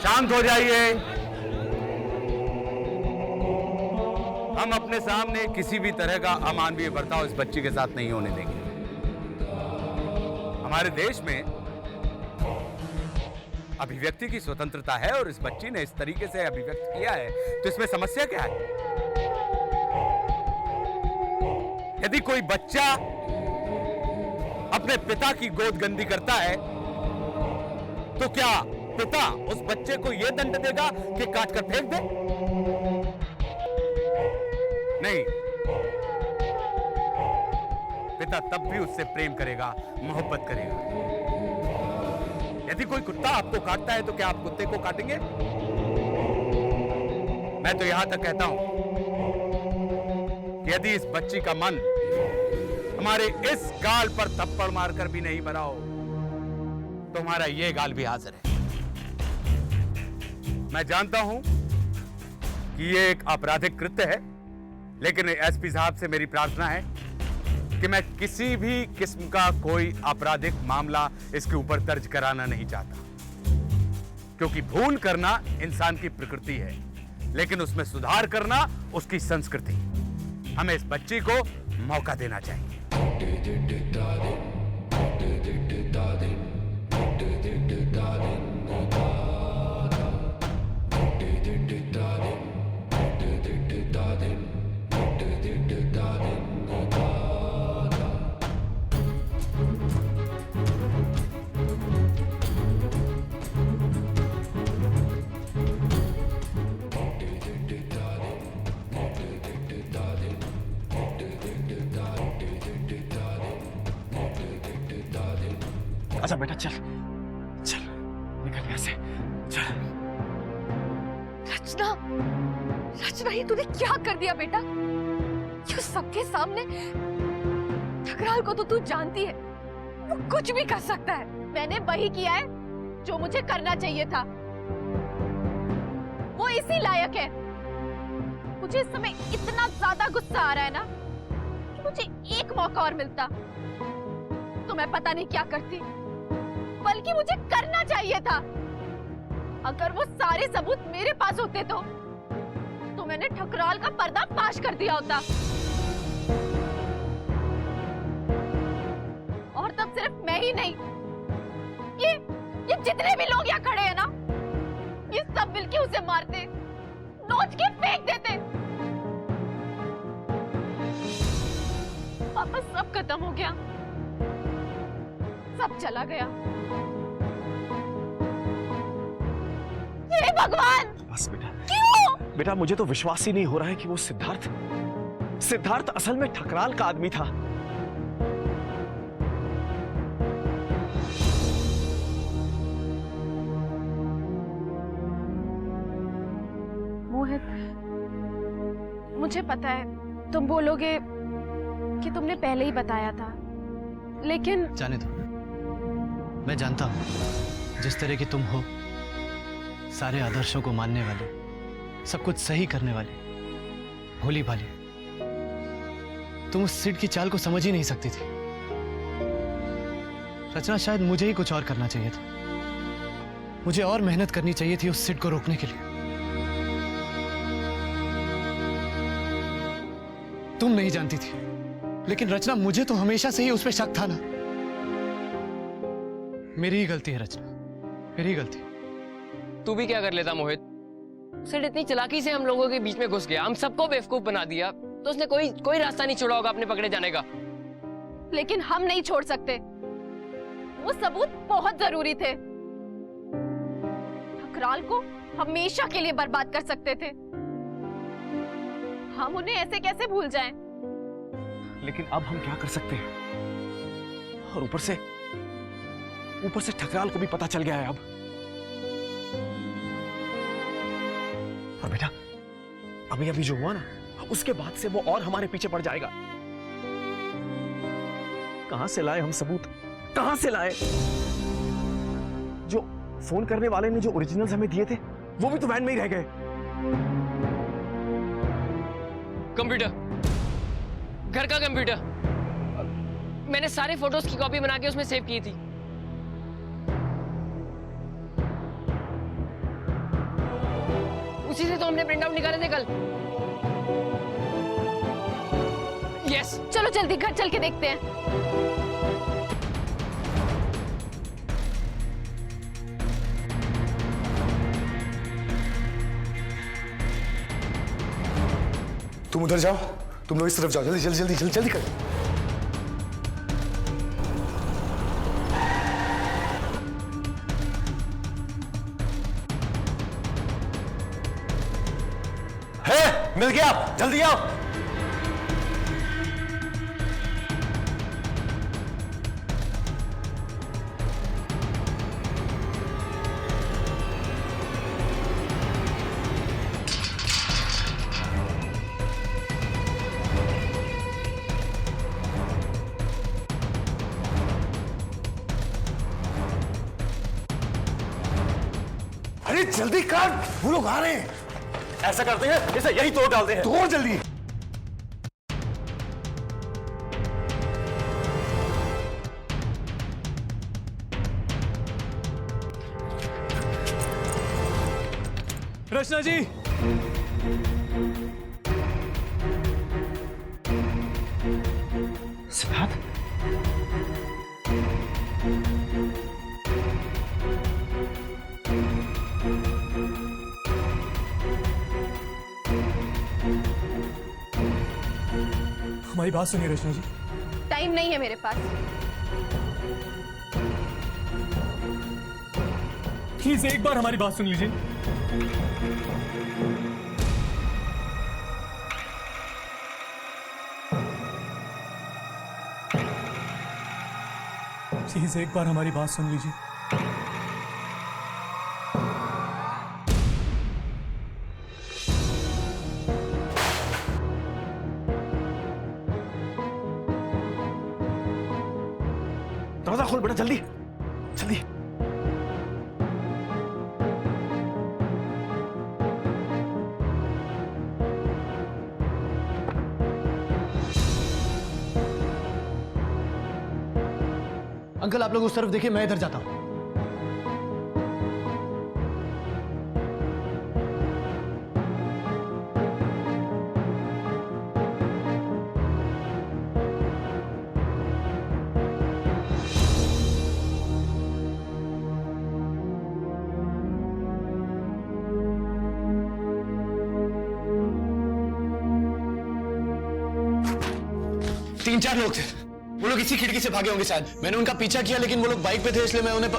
शांत हो जाइए। हम अपने सामने किसी भी तरह का अमानवीय बर्ताव इस बच्ची के साथ नहीं होने देंगे। हमारे देश में अभिव्यक्ति की स्वतंत्रता है और इस बच्ची ने इस तरीके से अभिव्यक्त किया है, तो इसमें समस्या क्या है? यदि कोई बच्चा अपने पिता की गोद गंदी करता है, तो क्या पिता उस बच्चे को यह दंड देगा कि काट कर फेंक दे? नहीं, पिता तब भी उससे प्रेम करेगा, मोहब्बत करेगा। यदि कोई कुत्ता आपको काटता है, तो क्या आप कुत्ते को काटेंगे? मैं तो यहां तक कहता हूं कि यदि इस बच्ची का मन हमारे इस गाल पर थप्पड़ मारकर भी नहीं भरा हो, तो हमारा यह गाल भी हाजिर है। मैं जानता हूं कि यह एक आपराधिक कृत्य है, लेकिन एसपी साहब से मेरी प्रार्थना है कि मैं किसी भी किस्म का कोई आपराधिक मामला इसके ऊपर दर्ज कराना नहीं चाहता, क्योंकि भूल करना इंसान की प्रकृति है, लेकिन उसमें सुधार करना उसकी संस्कृति। हमें इस बच्ची को मौका देना चाहिए। अच्छा बेटा, चल चल निकल यहाँ से, चल। रचना, रचना, ये तूने क्या कर दिया बेटा? क्यों सबके सामने? ठकराल को तो तू जानती है, वो कुछ भी कर सकता है। मैंने वही किया है जो मुझे करना चाहिए था। वो इसी लायक है। मुझे इस समय इतना ज्यादा गुस्सा आ रहा है ना कि मुझे एक मौका और मिलता तो मैं पता नहीं क्या करती, बल्कि मुझे करना चाहिए था। अगर वो सारे सबूत मेरे पास होते तो मैंने ठकराल का पर्दा फाश कर दिया होता। और तब सिर्फ मैं ही नहीं, ये जितने भी लोग यहाँ खड़े हैं ना, ये सब मिलके उसे मारते, नोच के फेंक देते। वापस सब खत्म हो गया, सब चला गया। हे भगवान! बस बेटा, क्यों? बेटा मुझे तो विश्वास ही नहीं हो रहा है कि वो सिद्धार्थ असल में ठकराल का आदमी था। मोहित, मुझे पता है तुम बोलोगे कि तुमने पहले ही बताया था, लेकिन जाने दो, मैं जानता हूं जिस तरह की तुम हो, सारे आदर्शों को मानने वाले, सब कुछ सही करने वाले, भोली भाली, तुम उस सिड की चाल को समझ ही नहीं सकती थी। रचना, शायद मुझे ही कुछ और करना चाहिए था। मुझे और मेहनत करनी चाहिए थी उस सिड को रोकने के लिए। तुम नहीं जानती थी, लेकिन रचना, मुझे तो हमेशा से ही उस पर शक था ना। मेरी ही गलती है रचना, मेरी ही गलती। तू भी क्या कर लेता मोहित? सिर्फ इतनी चालाकी से हम लोगों के बीच में घुस गया, हम सबको बेवकूफ बना दिया, तो उसने कोई रास्ता नहीं छोड़ा होगा अपने पकड़े जाने का। लेकिन हम नहीं छोड़ सकते, वो सबूत बहुत जरूरी थे। ठकराल को हमेशा के लिए बर्बाद कर सकते थे। हम उन्हें ऐसे कैसे भूल जाएं? लेकिन अब हम क्या कर सकते हैं? और ऊपर से ठकराल को भी पता चल गया है अब। और बेटा, अभी जो हुआ ना, उसके बाद से वो और हमारे पीछे पड़ जाएगा। कहां से लाए हम सबूत? कहां से लाए? जो फोन करने वाले ने जो ओरिजिनल्स हमें दिए थे, वो भी तो वैन में ही रह गए। कंप्यूटर, घर का कंप्यूटर, मैंने सारे फोटोज की कॉपी बना के उसमें सेव की थी। उसी से तो हमने प्रिंट आउट निकाले थे कल। यस। चलो जल्दी घर चल के देखते हैं। तुम उधर जाओ, तुम लोग इस तरफ जाओ, जल्दी जल्दी जल्दी जल्दी जल्दी कर। है, मिल गया, जल्दी आओ। अरे जल्दी कर, वो लोग आ रहे हैं। ऐसा करते हैं जैसे यही तोड़ डालते हैं। तोड़ जल्दी। रचना जी, सिद्धार्थ, हमारी बात सुनिए रचना जी। टाइम नहीं है मेरे पास। प्लीज एक बार हमारी बात सुन लीजिए। प्लीज एक बार हमारी बात सुन लीजिए। दरवाजा खोल बेटा, जल्दी जल्दी। अंकल आप लोग उस तरफ देखिए, मैं इधर जाता हूं। तीन चार लोग थे, वो लोग इसी खिड़की से भागे होंगे शायद। मैंने उनका पीछा किया लेकिन वो लोग बाइक पे थे, इसलिए मैं उन्हें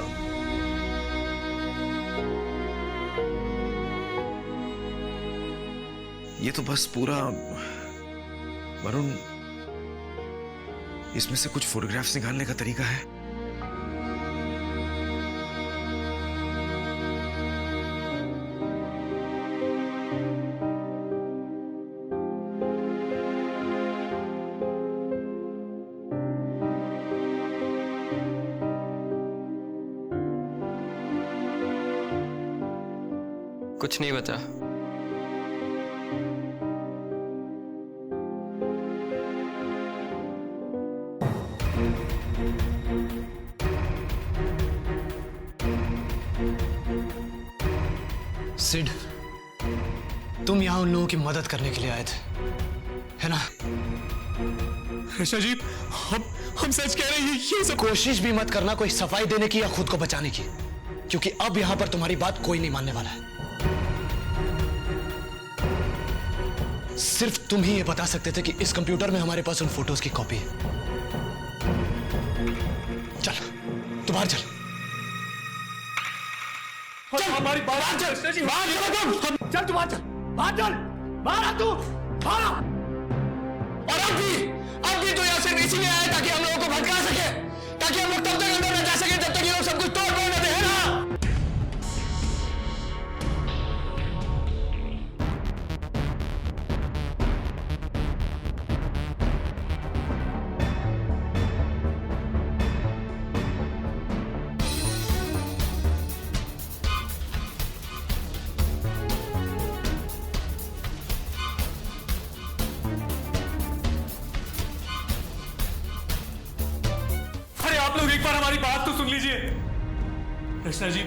ये तो बस पूरा, वरुण, इसमें से कुछ फोटोग्राफ्स निकालने का तरीका है? कुछ नहीं बचा। सिड, तुम यहां उन लोगों की मदद करने के लिए आए थे, है ना? रचना जी, हम सच कह रहे हैं, ये सब कोशिश भी मत करना कोई सफाई देने की या खुद को बचाने की, क्योंकि अब यहां पर तुम्हारी बात कोई नहीं मानने वाला है। सिर्फ तुम ही ये बता सकते थे कि इस कंप्यूटर में हमारे पास उन फोटोज की कॉपी है। चल, तू बाहर चल। हमारी बात चल, रचना जी, बाहर चल, तू बाहर चल, बाहर चल, बाहर आ तू, बाहर आ। और अब भी तो यहाँ सिर्फ इसीलिए आया ताकि हम लोगों को भटका सके, ताकि हम लोग तब तक अंदर न जा सके जब तक ये लोग सब कुछ तोड़ फोड़ न दे, है ना? आप लोग एक बार हमारी बात तो सुन लीजिए। रचना जी,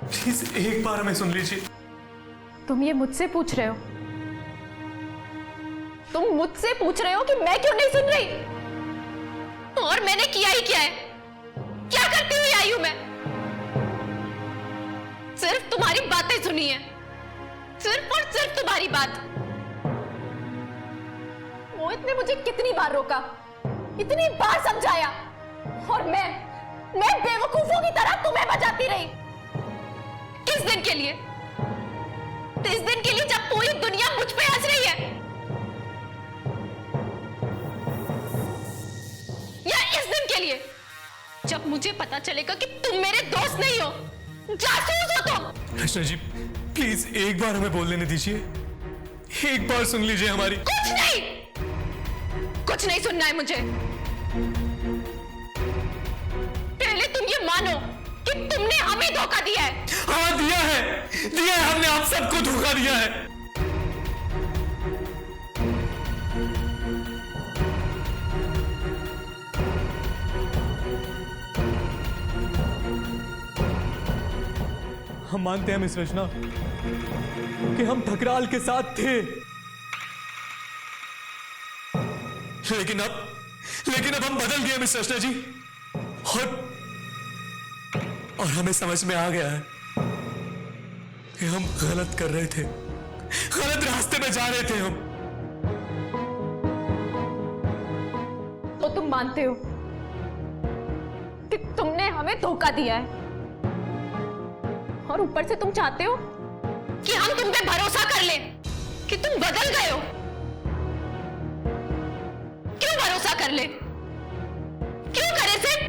प्लीज एक बार हमें सुन लीजिए। तुम ये मुझसे पूछ रहे हो? तुम मुझसे पूछ रहे हो कि मैं क्यों नहीं सुन रही? और मैंने किया ही क्या है? क्या करती हुई आई हूं मैं? सिर्फ तुम्हारी बातें सुनी है, सिर्फ और सिर्फ तुम्हारी बात। मोहित ने मुझे कितनी बार रोका, इतनी बार समझाया, और मैं बेवकूफों की तरह तुम्हें बजाती रही। किस दिन के लिए? इस दिन के लिए जब पूरी दुनिया मुझ पे हंस रही है, या इस दिन के लिए जब मुझे पता चलेगा कि तुम मेरे दोस्त नहीं हो, जासूस हो तुम। रचना जी प्लीज एक बार हमें बोल लेने दीजिए, एक बार सुन लीजिए हमारी। कुछ नहीं सुनना है मुझे। पहले तुम ये मानो कि तुमने हमें धोखा दिया है। हाँ दिया है, हमने आप सबको धोखा दिया है। हम मानते हैं मिस रचना कि हम ठकराल के साथ थे, लेकिन अब हम बदल गए मिस रचना जी, और हमें समझ में आ गया है कि हम गलत कर रहे थे, गलत रास्ते में जा रहे थे हम। तो तुम मानते हो कि तुमने हमें धोखा दिया है, और ऊपर से तुम चाहते हो कि हम तुम पे भरोसा कर ले कि तुम बदल गए हो। क्यों भरोसा कर ले? क्यों करे सिर्फ?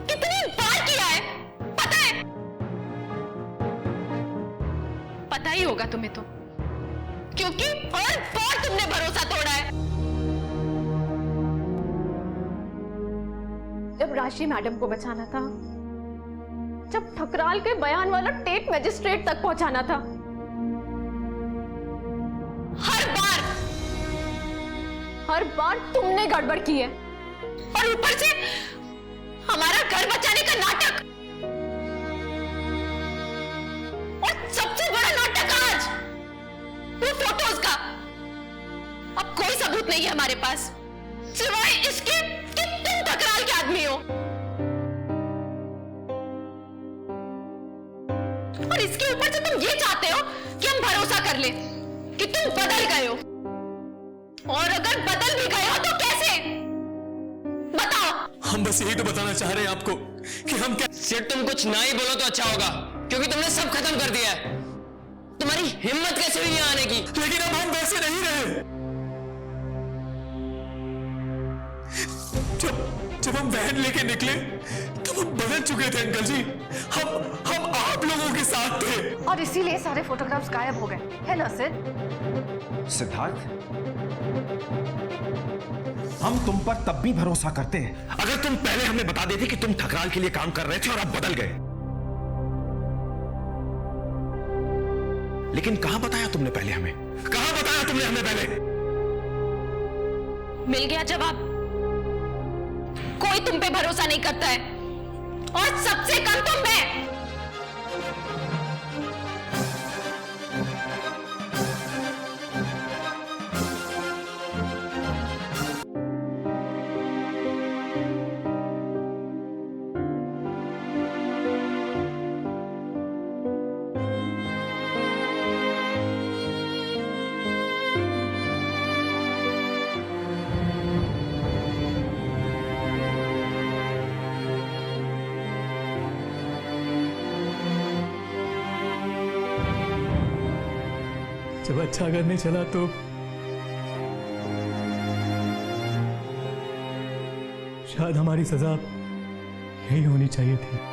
कितनी बार किया है पता है? पता ही होगा तुम्हें तो, क्योंकि हर बार तुमने भरोसा तोड़ा है। जब राशि मैडम को बचाना था, जब ठकराल के बयान वाला टेप मजिस्ट्रेट तक पहुंचाना था, हर बार तुमने गड़बड़ की है, और ऊपर से हमारा घर बचाने का नाटक, और सबसे बड़ा नाटक आज वो फोटोज का। अब कोई सबूत नहीं है हमारे पास सिवाय इसके कि तुम ठकराल के आदमी हो, और इसके ऊपर से तुम ये चाहते हो कि हम भरोसा कर ले कि तुम बदल गए हो। और अगर बदल भी गए हो तो कैसे? बताओ। हम बस यही तो बताना चाह रहे हैं आपको कि हम क्या। सिर्फ तुम कुछ ना ही बोलो तो अच्छा होगा, क्योंकि तुमने सब खत्म कर दिया है। तुम्हारी हिम्मत कैसे हुई यहाँ आने की? लेकिन अब हम वैसे नहीं रहे। जब हम वैन लेके निकले तब हम बदल चुके थे अंकल जी। हम आप लोगों के साथ थे, और इसीलिए सारे फोटोग्राफ्स गायब हो गए, है ना सिद्ध? सिद्धार्थ, हम तुम पर तब भी भरोसा करते हैं अगर तुम पहले हमें बता देते कि तुम ठकराल के लिए काम कर रहे थे और अब बदल गए। लेकिन कहां बताया तुमने पहले हमें? कहां बताया तुमने हमें पहले? मिल गया जवाब। कोई तुम पे भरोसा नहीं करता है, और सबसे कम तुम मैं। जब अच्छा करने चला तो शायद हमारी सजा यही होनी चाहिए थी।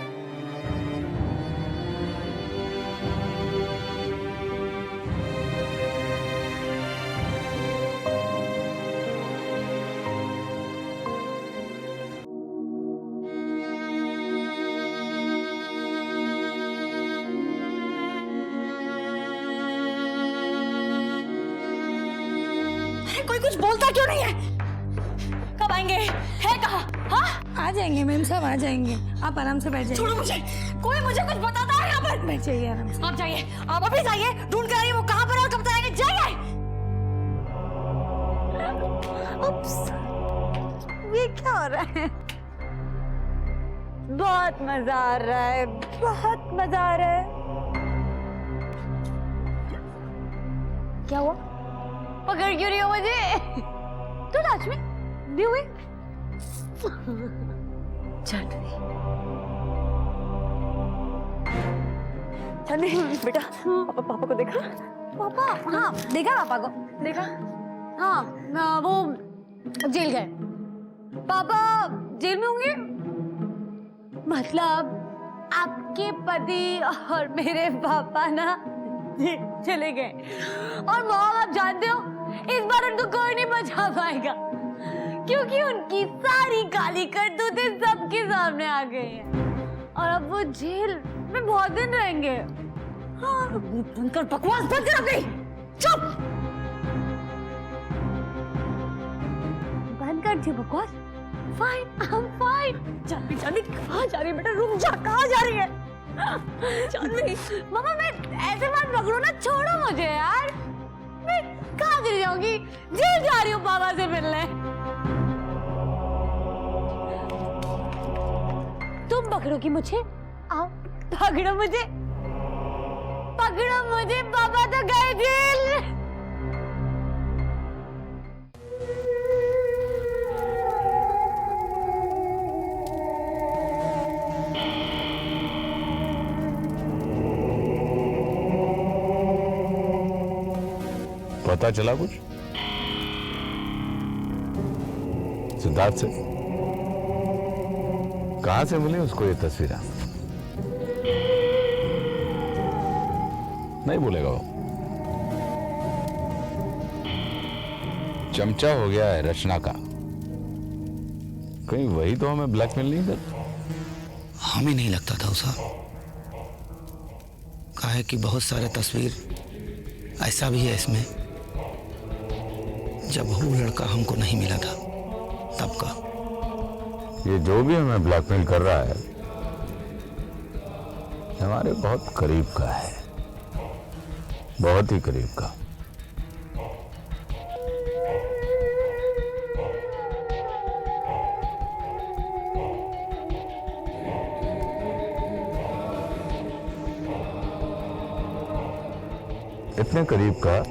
कोई कुछ बोलता क्यों नहीं है? कब आएंगे? है कहाँ? हाँ? आ जाएंगे मैम, सब आ जाएंगे, आप आराम से बैठ जाइए। छोड़ो मुझे, कोई मुझे कुछ बताता है यहाँ पर। बैठ जाइए आराम से। आप जाइए, आप अभी जाइए, ढूंढ कर आइए वो कहाँ पर है और कब तक आएंगे। जाइए। उप्स, ये क्या हो रहा है? बहुत मजा आ रहा है, बहुत मजा आ रहा है। क्या हुआ? पकड़ क्यों रही हो मुझे? तो लाज में दी हुई चले बेटा। पापा को देखा? पापा, हाँ देखा, पापा को देखा। हाँ वो जेल गए। पापा जेल में होंगे? मतलब आपके पति और मेरे पापा ना चले गए, और मॉम आप जानते हो इस बार उनको कोई नहीं बचा पाएगा, क्योंकि उनकी सारी काली करतूतें सबके सामने आ गई हैं, और अब वो जेल में बहुत दिन रहेंगे। हाँ, बनकर बकवास बंद कर गई। चुप। बंद कर दी बकवास। Fine, I am fine. Janvi, Janvi कहाँ जा रही है बेटा? रुक जा, कहाँ जा रही है? जानवी, मामा मैं ऐसे बात पकड़ो ना, छोड़ो मुझे यार। मैं कहाँ चली जाऊंगी? जेल जा रही हूँ पापा से मिलने। तुम पकड़ोगी मुझे? आओ पकड़ो मुझे, पकड़ो मुझे, पापा तो गए जेल। पता चला कुछ सिद्धार्थ से? कहां से मिली उसको ये तस्वीरें? नहीं बोलेगा वो। चमचा हो गया है रचना का। कहीं वही तो हमें ब्लैकमेल नहीं कर? हमें नहीं लगता था उसा। कहा है कि बहुत सारे तस्वीर ऐसा भी है इसमें जब वो लड़का हमको नहीं मिला था तब का। ये जो भी हमें ब्लैकमेल कर रहा है हमारे बहुत करीब का है, बहुत ही करीब का। इतने करीब का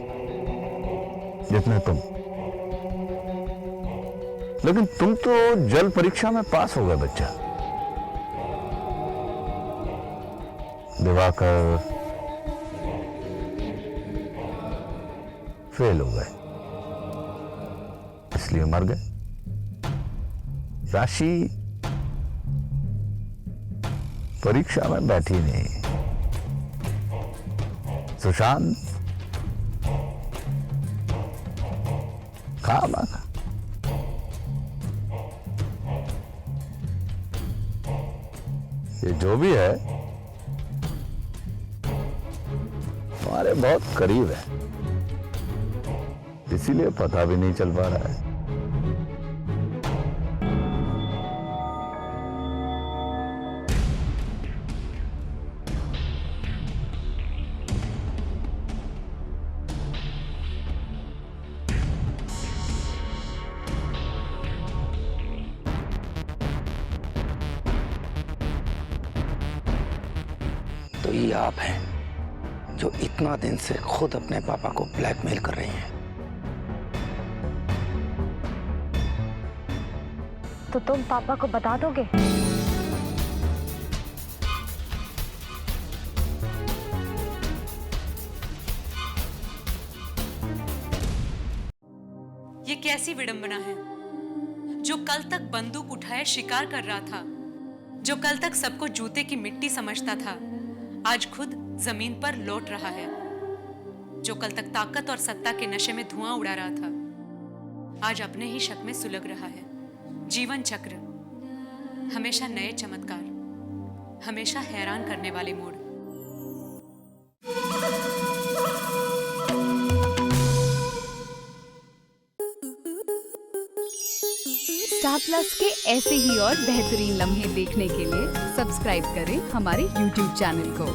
जितने तुम। लेकिन तुम तो जल परीक्षा में पास हो गए बच्चा। दिवाकर फेल हो गए, इसलिए मर गए। राशि परीक्षा में बैठी नहीं। सुशांत खामा खा। ये जो भी है हमारे बहुत करीब है, इसीलिए पता भी नहीं चल पा रहा है। तो ये आप हैं जो इतना दिन से खुद अपने पापा को ब्लैकमेल कर रही हैं। तो तुम पापा को बता दोगे? ये कैसी विडंबना है? जो कल तक बंदूक उठाए शिकार कर रहा था, जो कल तक सबको जूते की मिट्टी समझता था, आज खुद जमीन पर लौट रहा है। जो कल तक ताकत और सत्ता के नशे में धुआं उड़ा रहा था, आज अपने ही शक में सुलग रहा है। जीवन चक्र, हमेशा नए चमत्कार, हमेशा हैरान करने वाले मोड़। स्टार स्टार प्लस के ऐसे ही और बेहतरीन लम्हे देखने के लिए सब्सक्राइब करें हमारे YouTube चैनल को।